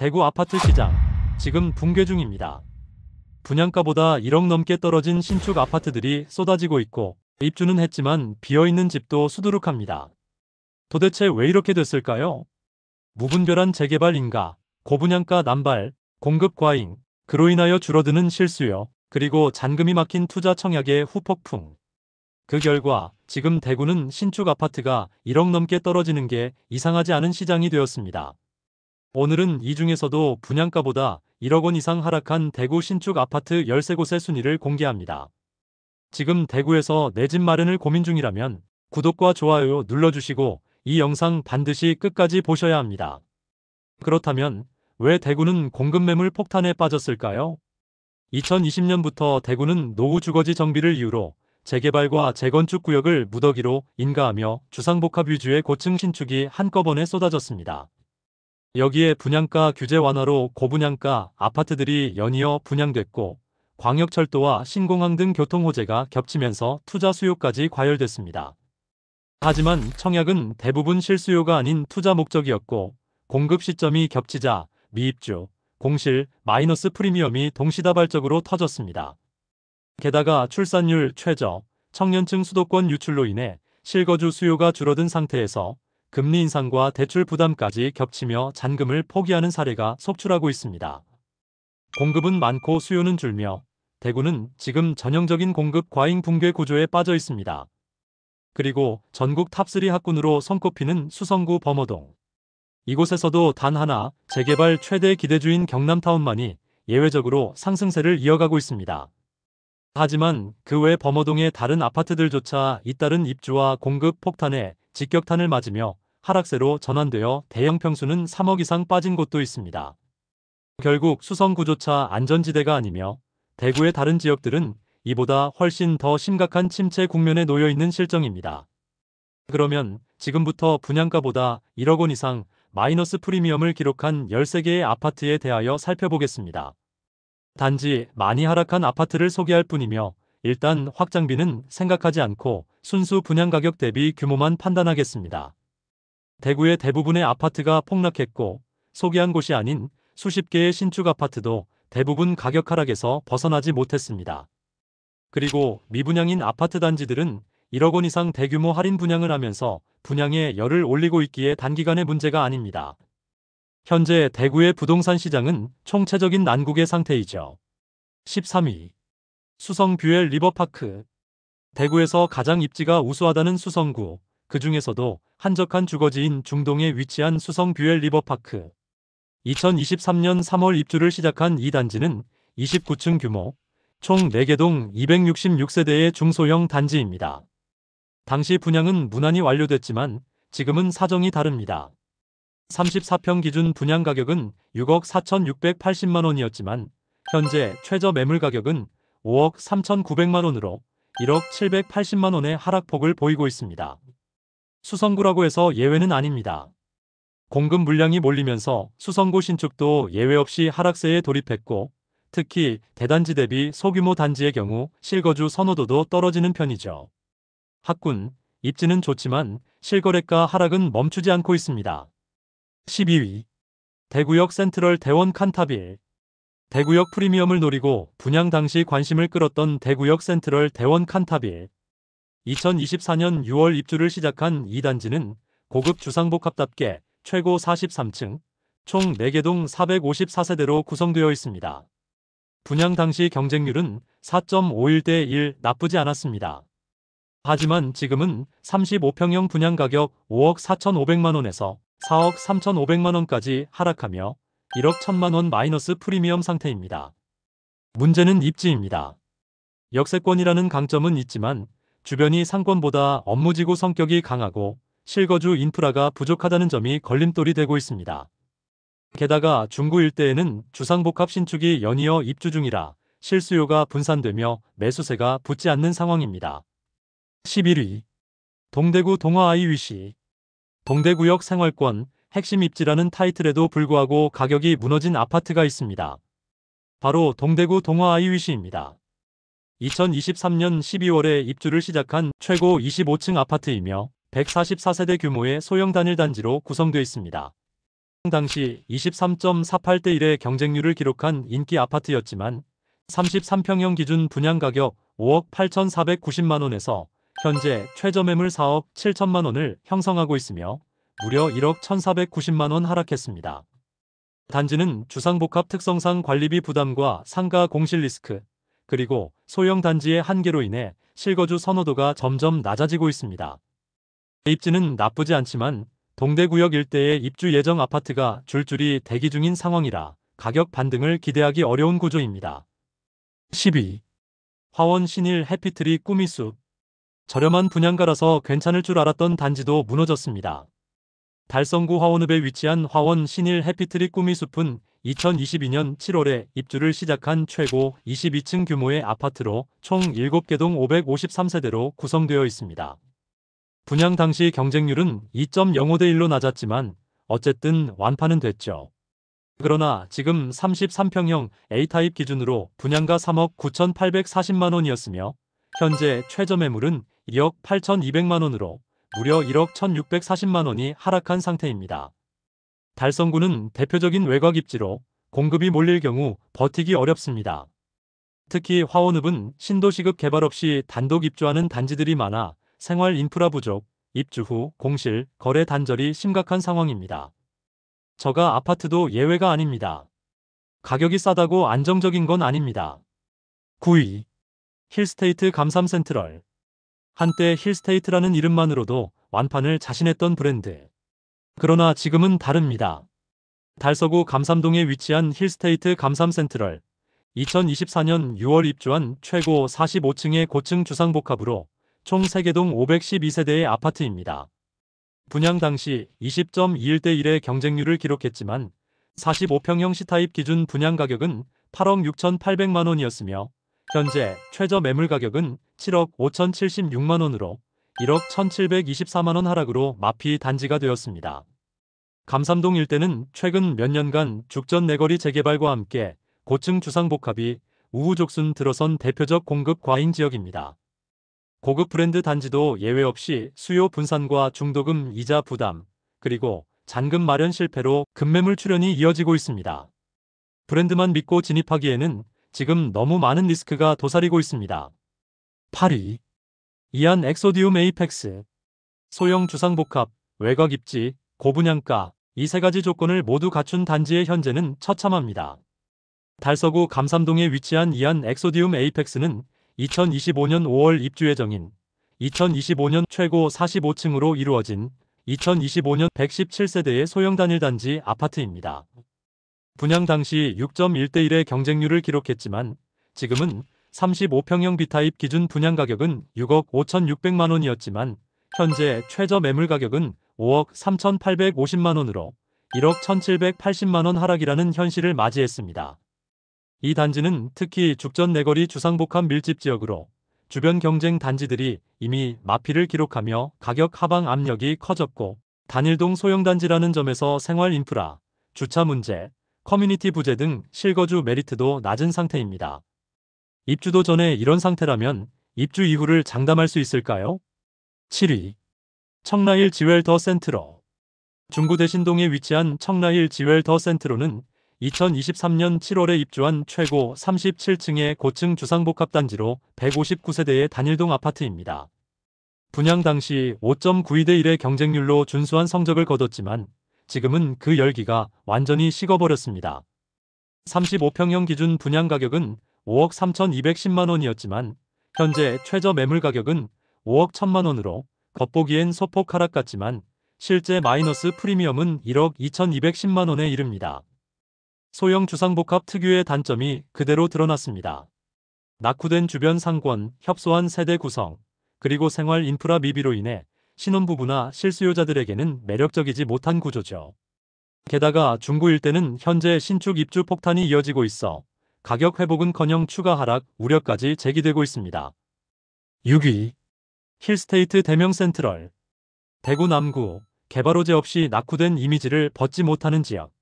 대구 아파트 시장 지금 붕괴 중입니다. 분양가보다 1억 넘게 떨어진 신축 아파트들이 쏟아지고 있고 입주는 했지만 비어있는 집도 수두룩합니다. 도대체 왜 이렇게 됐을까요? 무분별한 재개발인가, 고분양가 남발, 공급 과잉, 그로 인하여 줄어드는 실수요, 그리고 잔금이 막힌 투자 청약의 후폭풍. 그 결과 지금 대구는 신축 아파트가 1억 넘게 떨어지는 게 이상하지 않은 시장이 되었습니다. 오늘은 이 중에서도 분양가보다 1억 원 이상 하락한 대구 신축 아파트 13곳의 순위를 공개합니다. 지금 대구에서 내 집 마련을 고민 중이라면 구독과 좋아요 눌러주시고 이 영상 반드시 끝까지 보셔야 합니다. 그렇다면 왜 대구는 공급 매물 폭탄에 빠졌을까요? 2020년부터 대구는 노후 주거지 정비를 이유로 재개발과 재건축 구역을 무더기로 인가하며 주상복합 위주의 고층 신축이 한꺼번에 쏟아졌습니다. 여기에 분양가 규제 완화로 고분양가 아파트들이 연이어 분양됐고 광역철도와 신공항 등 교통 호재가 겹치면서 투자 수요까지 과열됐습니다. 하지만 청약은 대부분 실수요가 아닌 투자 목적이었고 공급 시점이 겹치자 미입주, 공실, 마이너스 프리미엄이 동시다발적으로 터졌습니다. 게다가 출산율 최저, 청년층 수도권 유출로 인해 실거주 수요가 줄어든 상태에서 금리 인상과 대출 부담까지 겹치며 잔금을 포기하는 사례가 속출하고 있습니다. 공급은 많고 수요는 줄며 대구는 지금 전형적인 공급 과잉 붕괴 구조에 빠져 있습니다. 그리고 전국 탑3 학군으로 손꼽히는 수성구 범어동. 이곳에서도 단 하나 재개발 최대 기대주인 경남타운만이 예외적으로 상승세를 이어가고 있습니다. 하지만 그 외 범어동의 다른 아파트들조차 잇따른 입주와 공급 폭탄에 직격탄을 맞으며 하락세로 전환되어 대형 평수는 3억 이상 빠진 곳도 있습니다. 결국 수성구조차 안전지대가 아니며 대구의 다른 지역들은 이보다 훨씬 더 심각한 침체 국면에 놓여 있는 실정입니다. 그러면 지금부터 분양가보다 1억 원 이상 마이너스 프리미엄을 기록한 13개의 아파트에 대하여 살펴보겠습니다. 단지 많이 하락한 아파트를 소개할 뿐이며 일단 확장비는 생각하지 않고 순수 분양가격 대비 규모만 판단하겠습니다. 대구의 대부분의 아파트가 폭락했고 소개한 곳이 아닌 수십 개의 신축 아파트도 대부분 가격 하락에서 벗어나지 못했습니다. 그리고 미분양인 아파트 단지들은 1억 원 이상 대규모 할인 분양을 하면서 분양에 열을 올리고 있기에 단기간의 문제가 아닙니다. 현재 대구의 부동산 시장은 총체적인 난국의 상태이죠. 13위. 수성 뷰엘 리버파크. 대구에서 가장 입지가 우수하다는 수성구, 그 중에서도 한적한 주거지인 중동에 위치한 수성 뷰엘 리버파크. 2023년 3월 입주를 시작한 이 단지는 29층 규모, 총 4개 동 266세대의 중소형 단지입니다. 당시 분양은 무난히 완료됐지만 지금은 사정이 다릅니다. 34평 기준 분양 가격은 6억 4,680만 원이었지만 현재 최저 매물 가격은 5억 3,900만 원으로 1억 780만 원의 하락폭을 보이고 있습니다. 수성구라고 해서 예외는 아닙니다. 공급 물량이 몰리면서 수성구 신축도 예외 없이 하락세에 돌입했고 특히 대단지 대비 소규모 단지의 경우 실거주 선호도도 떨어지는 편이죠. 학군, 입지는 좋지만 실거래가 하락은 멈추지 않고 있습니다. 12위. 대구역 센트럴 대원 칸타빌. 대구역 프리미엄을 노리고 분양 당시 관심을 끌었던 대구역 센트럴 대원 칸타빌. 2024년 6월 입주를 시작한 이 단지는 고급 주상복합답게 최고 43층, 총 4개 동 454세대로 구성되어 있습니다. 분양 당시 경쟁률은 4.51대 1 나쁘지 않았습니다. 하지만 지금은 35평형 분양 가격 5억 4,500만 원에서 4억 3,500만 원까지 하락하며 1억 1,000만 원 마이너스 프리미엄 상태입니다. 문제는 입지입니다. 역세권이라는 강점은 있지만 주변이 상권보다 업무지구 성격이 강하고 실거주 인프라가 부족하다는 점이 걸림돌이 되고 있습니다. 게다가 중구 일대에는 주상복합 신축이 연이어 입주 중이라 실수요가 분산되며 매수세가 붙지 않는 상황입니다. 11위. 동대구 동화 아이위시. 동대구역 생활권, 핵심 입지라는 타이틀에도 불구하고 가격이 무너진 아파트가 있습니다. 바로 동대구 동화 아이위시입니다. 2023년 12월에 입주를 시작한 최고 25층 아파트이며 144세대 규모의 소형 단일 단지로 구성되어 있습니다. 당시 23.48대 1의 경쟁률을 기록한 인기 아파트였지만 33평형 기준 분양 가격 5억 8,490만 원에서 현재 최저 매물 4억 7천만 원을 형성하고 있으며 무려 1억 1,490만 원 하락했습니다. 단지는 주상복합 특성상 관리비 부담과 상가 공실 리스크, 그리고 소형 단지의 한계로 인해 실거주 선호도가 점점 낮아지고 있습니다. 입지는 나쁘지 않지만 동대구역 일대의 입주 예정 아파트가 줄줄이 대기 중인 상황이라 가격 반등을 기대하기 어려운 구조입니다. 12. 화원 신일 해피트리 꾸미숲. 저렴한 분양가라서 괜찮을 줄 알았던 단지도 무너졌습니다. 달성구 화원읍에 위치한 화원 신일 해피트리 꾸미숲은 2022년 7월에 입주를 시작한 최고 22층 규모의 아파트로 총 7개 동 553세대로 구성되어 있습니다. 분양 당시 경쟁률은 2.05대 1로 낮았지만 어쨌든 완파는 됐죠. 그러나 지금 33평형 A타입 기준으로 분양가 3억 9,840만 원이었으며 현재 최저 매물은 2억 8,200만 원으로 무려 1억 1,640만 원이 하락한 상태입니다. 달성구는 대표적인 외곽 입지로 공급이 몰릴 경우 버티기 어렵습니다. 특히 화원읍은 신도시급 개발 없이 단독 입주하는 단지들이 많아 생활 인프라 부족, 입주 후 공실, 거래 단절이 심각한 상황입니다. 저가 아파트도 예외가 아닙니다. 가격이 싸다고 안정적인 건 아닙니다. 9위. 힐스테이트 감삼 센트럴. 한때 힐스테이트라는 이름만으로도 완판을 자신했던 브랜드. 그러나 지금은 다릅니다. 달서구 감삼동에 위치한 힐스테이트 감삼 센트럴. 2024년 6월 입주한 최고 45층의 고층 주상복합으로 총 3개 동 512세대의 아파트입니다. 분양 당시 20.21대 1의 경쟁률을 기록했지만 45평형 C타입 기준 분양 가격은 8억 6,800만 원이었으며 현재 최저 매물 가격은 7억 5,076만 원으로 1억 1,724만 원 하락으로 마피 단지가 되었습니다. 감삼동 일대는 최근 몇 년간 죽전 내거리 재개발과 함께 고층 주상복합이 우후죽순 들어선 대표적 공급 과잉 지역입니다. 고급 브랜드 단지도 예외 없이 수요 분산과 중도금 이자 부담, 그리고 잔금 마련 실패로 급매물 출현이 이어지고 있습니다. 브랜드만 믿고 진입하기에는 지금 너무 많은 리스크가 도사리고 있습니다. 8위. 이안 엑소디움 에이펙스. 소형 주상복합, 외곽 입지, 고분양가, 이 세 가지 조건을 모두 갖춘 단지의 현재는 처참합니다. 달서구 감삼동에 위치한 이안 엑소디움 에이펙스는 2025년 5월 입주 예정인 2025년 최고 45층으로 이루어진 2025년 117세대의 소형 단일 단지 아파트입니다. 분양 당시 6.1대 1의 경쟁률을 기록했지만 지금은 35평형 B타입 기준 분양 가격은 6억 5,600만 원이었지만 현재 최저 매물 가격은 5억 3,850만 원으로 1억 1,780만 원 하락이라는 현실을 맞이했습니다. 이 단지는 특히 죽전 내거리 주상복합 밀집 지역으로 주변 경쟁 단지들이 이미 마피를 기록하며 가격 하방 압력이 커졌고 단일동 소형단지라는 점에서 생활 인프라, 주차 문제, 커뮤니티 부재 등 실거주 메리트도 낮은 상태입니다. 입주도 전에 이런 상태라면 입주 이후를 장담할 수 있을까요? 7위. 청라힐 지웰 더 센트로. 중구 대신동에 위치한 청라힐 지웰 더 센트로는 2023년 7월에 입주한 최고 37층의 고층 주상복합 단지로 159세대의 단일동 아파트입니다. 분양 당시 5.92대 1의 경쟁률로 준수한 성적을 거뒀지만 지금은 그 열기가 완전히 식어버렸습니다. 35평형 기준 분양 가격은 5억 3,210만 원이었지만 현재 최저 매물 가격은 5억 1,000만 원으로 겉보기엔 소폭 하락 같지만 실제 마이너스 프리미엄은 1억 2,210만 원에 이릅니다. 소형 주상복합 특유의 단점이 그대로 드러났습니다. 낙후된 주변 상권, 협소한 세대 구성, 그리고 생활 인프라 미비로 인해 신혼부부나 실수요자들에게는 매력적이지 못한 구조죠. 게다가 중구 일대는 현재 신축 입주 폭탄이 이어지고 있어 가격 회복은커녕 추가 하락 우려까지 제기되고 있습니다. 6위. 힐스테이트 대명 센트럴. 대구 남구, 개발 호재 없이 낙후된 이미지를 벗지 못하는 지역.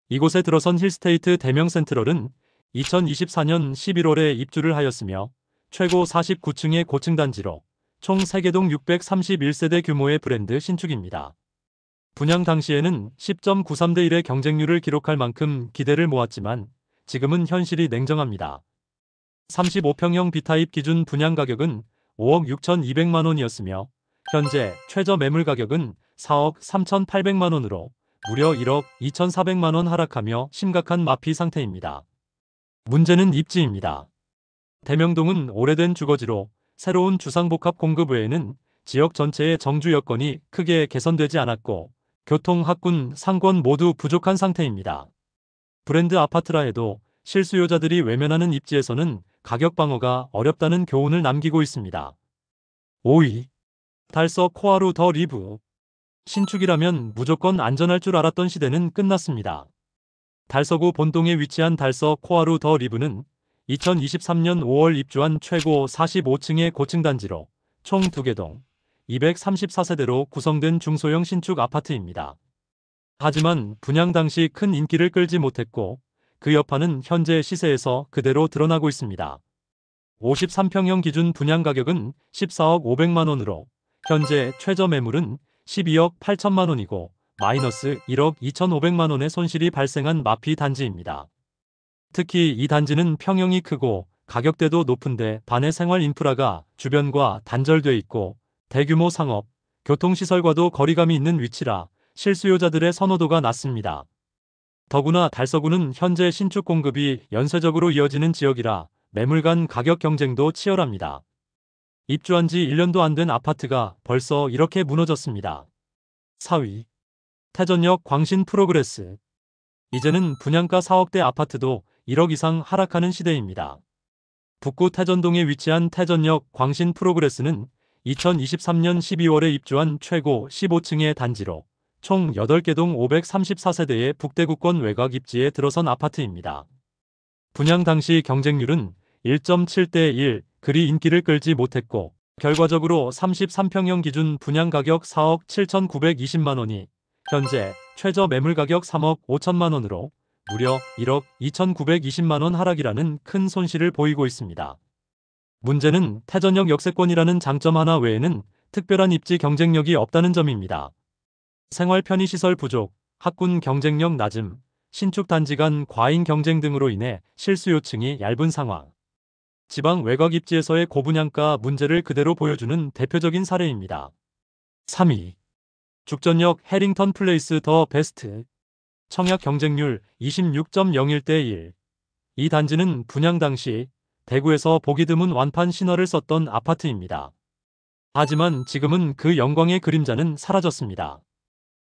이곳에 들어선 힐스테이트 대명 센트럴은 2024년 11월에 입주를 하였으며 최고 49층의 고층 단지로 총 3개 동 631세대 규모의 브랜드 신축입니다. 분양 당시에는 10.93대 1의 경쟁률을 기록할 만큼 기대를 모았지만 지금은 현실이 냉정합니다. 35평형 B타입 기준 분양 가격은 5억 6,200만 원이었으며 현재 최저 매물 가격은 4억 3,800만 원으로 무려 1억 2,400만 원 하락하며 심각한 마피 상태입니다. 문제는 입지입니다. 대명동은 오래된 주거지로 새로운 주상복합 공급 외에는 지역 전체의 정주 여건이 크게 개선되지 않았고 교통, 학군, 상권 모두 부족한 상태입니다. 브랜드 아파트라 해도 실수요자들이 외면하는 입지에서는 가격 방어가 어렵다는 교훈을 남기고 있습니다. 5위. 달서 코하루 더 리브. 신축이라면 무조건 안전할 줄 알았던 시대는 끝났습니다. 달서구 본동에 위치한 달서 코하루 더 리브는 2023년 5월 입주한 최고 45층의 고층 단지로 총 2개 동 234세대로 구성된 중소형 신축 아파트입니다. 하지만 분양 당시 큰 인기를 끌지 못했고 그 여파는 현재 시세에서 그대로 드러나고 있습니다. 53평형 기준 분양 가격은 14억 500만 원으로 현재 최저 매물은 12억 8천만 원이고 마이너스 1억 2,500만 원의 손실이 발생한 마피 단지입니다. 특히 이 단지는 평형이 크고 가격대도 높은데 반의 생활 인프라가 주변과 단절돼 있고 대규모 상업, 교통시설과도 거리감이 있는 위치라 실수요자들의 선호도가 낮습니다. 더구나 달서구는 현재 신축 공급이 연쇄적으로 이어지는 지역이라 매물 간 가격 경쟁도 치열합니다. 입주한 지 1년도 안 된 아파트가 벌써 이렇게 무너졌습니다. 4위. 태전역 광신 프로그레스. 이제는 분양가 4억대 아파트도 1억 이상 하락하는 시대입니다. 북구 태전동에 위치한 태전역 광신 프로그레스는 2023년 12월에 입주한 최고 15층의 단지로 총 8개 동 534세대의 북대구권 외곽 입지에 들어선 아파트입니다. 분양 당시 경쟁률은 1.7대 1, 그리 인기를 끌지 못했고 결과적으로 33평형 기준 분양 가격 4억 7,920만 원이 현재 최저 매물 가격 3억 5천만 원으로 무려 1억 2,920만 원 하락이라는 큰 손실을 보이고 있습니다. 문제는 태전역 역세권이라는 장점 하나 외에는 특별한 입지 경쟁력이 없다는 점입니다. 생활 편의시설 부족, 학군 경쟁력 낮음, 신축 단지 간 과잉 경쟁 등으로 인해 실수요층이 얇은 상황. 지방 외곽 입지에서의 고분양가 문제를 그대로 보여주는 대표적인 사례입니다. 3위. 죽전역 해링턴 플레이스 더 베스트. 청약 경쟁률 26.01대 1. 이 단지는 분양 당시 대구에서 보기 드문 완판 신화를 썼던 아파트입니다. 하지만 지금은 그 영광의 그림자는 사라졌습니다.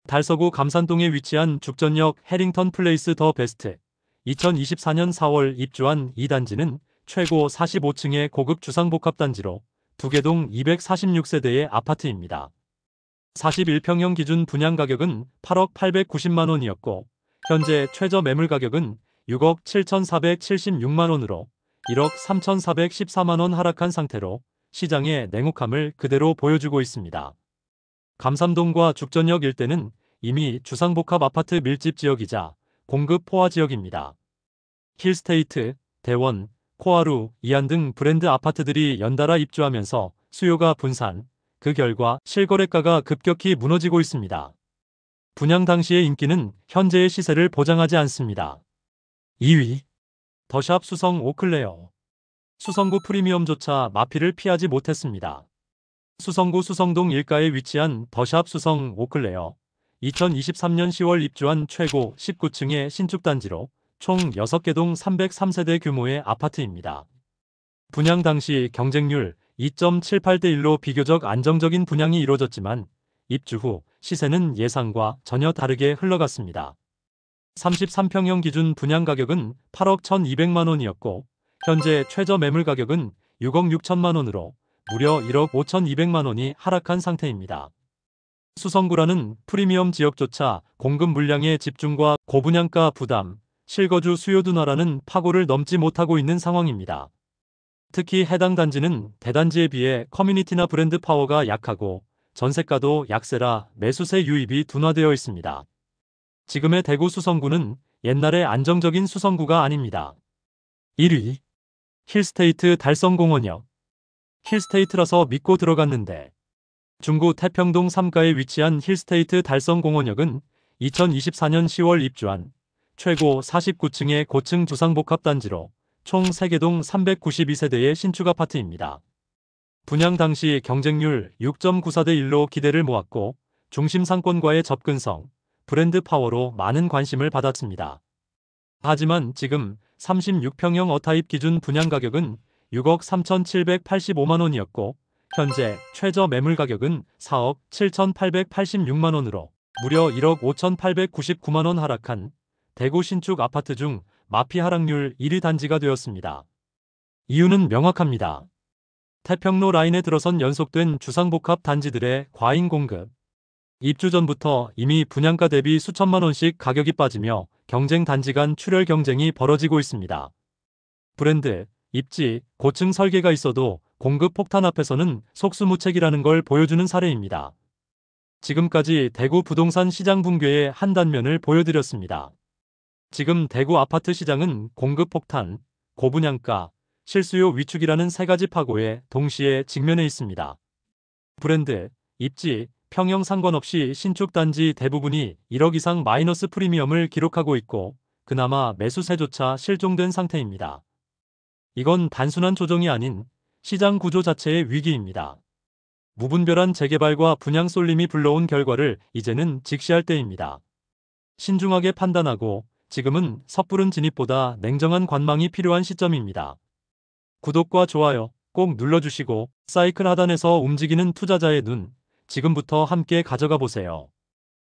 달서구 감산동에 위치한 죽전역 해링턴 플레이스 더 베스트. 2024년 4월 입주한 이 단지는 최고 45층의 고급 주상복합단지로 2개 동 246세대의 아파트입니다. 41평형 기준 분양 가격은 8억 890만 원이었고 현재 최저 매물 가격은 6억 7,476만 원으로 1억 3,414만 원 하락한 상태로 시장의 냉혹함을 그대로 보여주고 있습니다. 감삼동과 죽전역 일대는 이미 주상복합 아파트 밀집 지역이자 공급 포화 지역입니다. 힐스테이트, 대원, 코하루, 이안 등 브랜드 아파트들이 연달아 입주하면서 수요가 분산, 그 결과 실거래가가 급격히 무너지고 있습니다. 분양 당시의 인기는 현재의 시세를 보장하지 않습니다. 2위. 더샵 수성 오클레어. 수성구 프리미엄조차 마피를 피하지 못했습니다. 수성구 수성동 일가에 위치한 더샵 수성 오클레어. 2023년 10월 입주한 최고 19층의 신축단지로 총 6개 동 303세대 규모의 아파트입니다. 분양 당시 경쟁률 2.78대 1로 비교적 안정적인 분양이 이루어졌지만 입주 후 시세는 예상과 전혀 다르게 흘러갔습니다. 33평형 기준 분양 가격은 8억 1,200만 원이었고 현재 최저 매물 가격은 6억 6천만 원으로 무려 1억 5,200만 원이 하락한 상태입니다. 수성구라는 프리미엄 지역조차 공급 물량의 집중과 고분양가 부담, 실거주 수요 둔화라는 파고를 넘지 못하고 있는 상황입니다. 특히 해당 단지는 대단지에 비해 커뮤니티나 브랜드 파워가 약하고 전세가도 약세라 매수세 유입이 둔화되어 있습니다. 지금의 대구 수성구는 옛날의 안정적인 수성구가 아닙니다. 1위. 힐스테이트 달성공원역. 힐스테이트라서 믿고 들어갔는데 중구 태평동 3가에 위치한 힐스테이트 달성공원역은 2024년 10월 입주한 최고 49층의 고층 주상복합단지로 총 3개 동 392세대의 신축 아파트입니다. 분양 당시 경쟁률 6.94대 1로 기대를 모았고 중심 상권과의 접근성, 브랜드 파워로 많은 관심을 받았습니다. 하지만 지금 36평형 어타입 기준 분양 가격은 6억 3,785만 원이었고 현재 최저 매물 가격은 4억 7,886만 원으로 무려 1억 5,899만 원 하락한 대구 신축 아파트 중 마피 하락률 1위 단지가 되었습니다. 이유는 명확합니다. 태평로 라인에 들어선 연속된 주상복합 단지들의 과잉 공급. 입주 전부터 이미 분양가 대비 수천만 원씩 가격이 빠지며 경쟁 단지 간 출혈 경쟁이 벌어지고 있습니다. 브랜드, 입지, 고층 설계가 있어도 공급 폭탄 앞에서는 속수무책이라는 걸 보여주는 사례입니다. 지금까지 대구 부동산 시장 붕괴의 한 단면을 보여드렸습니다. 지금 대구 아파트 시장은 공급 폭탄, 고분양가, 실수요 위축이라는 세 가지 파고에 동시에 직면해 있습니다. 브랜드, 입지, 평형 상관없이 신축 단지 대부분이 1억 이상 마이너스 프리미엄을 기록하고 있고 그나마 매수세조차 실종된 상태입니다. 이건 단순한 조정이 아닌 시장 구조 자체의 위기입니다. 무분별한 재개발과 분양 쏠림이 불러온 결과를 이제는 직시할 때입니다. 신중하게 판단하고 지금은 섣부른 진입보다 냉정한 관망이 필요한 시점입니다. 구독과 좋아요 꼭 눌러주시고 사이클 하단에서 움직이는 투자자의 눈 지금부터 함께 가져가 보세요.